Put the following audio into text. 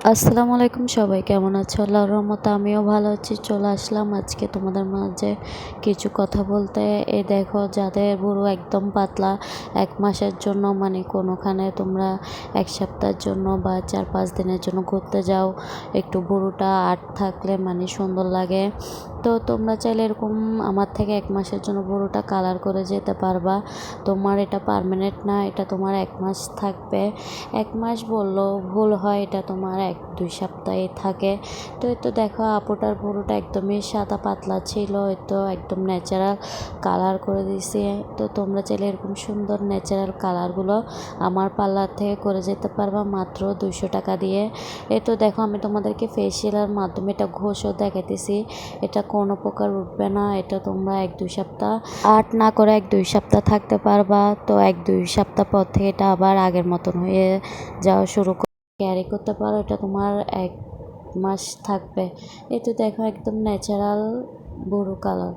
আসসালামু আলাইকুম, সবাই কেমন আছো? আল্লাহর রহমতে আমিও ভালো আছি। চলে আসলাম আজকে তোমাদের মাঝে কিছু কথা বলতে। এই দেখো, যাদের গরু একদম পাতলা, 1 মাসের জন্য মানে কোনোখানে তোমরা 1 সপ্তাহের জন্য বা 4-5 দিনের জন্য ঘুরতে যাও, একটু গরুটা আট থাকলে মানে সুন্দর লাগে। তো তোমরা চাইলে এরকম আমার থেকে 1 মাসের জন্য গরুটা কালার করে যেতে পারবা। তোমার এটা পার্মানেন্ট না, এটা তোমার 1 মাস থাকবে। 1 মাস বললো ভুল হয়, এটা তোমার 1-2 সপ্তাহে থাকে। তো এই তো দেখো, আপুটার গরুটা একদমই সাদা পাতলা ছিল, এই তো একদম ন্যাচারাল কালার করে দিয়েছি। তো তোমরা চাইলে এরকম সুন্দর ন্যাচারাল কালারগুলো আমার পার্লার থেকে করে যেতে পারবা মাত্র 200 টাকা দিয়ে। এই তো দেখো, আমি তোমাদেরকে ফেসিয়ালের মাধ্যমে এটা ঘষও দেখাতেছি। এটা কোনো প্রকার উঠবে না, এটা তোমরা 1-2 সপ্তাহ আট না করে 1-2 সপ্তাহ থাকতে পারবা। তো 1-2 সপ্তাহ পর থেকে এটা আবার আগের মতন হয়ে যাওয়া শুরু ক্যারি করতে পারো। এটা তোমার 1 মাস থাকবে। এই তো দেখো, একদম ন্যাচারাল ব্লু কালার।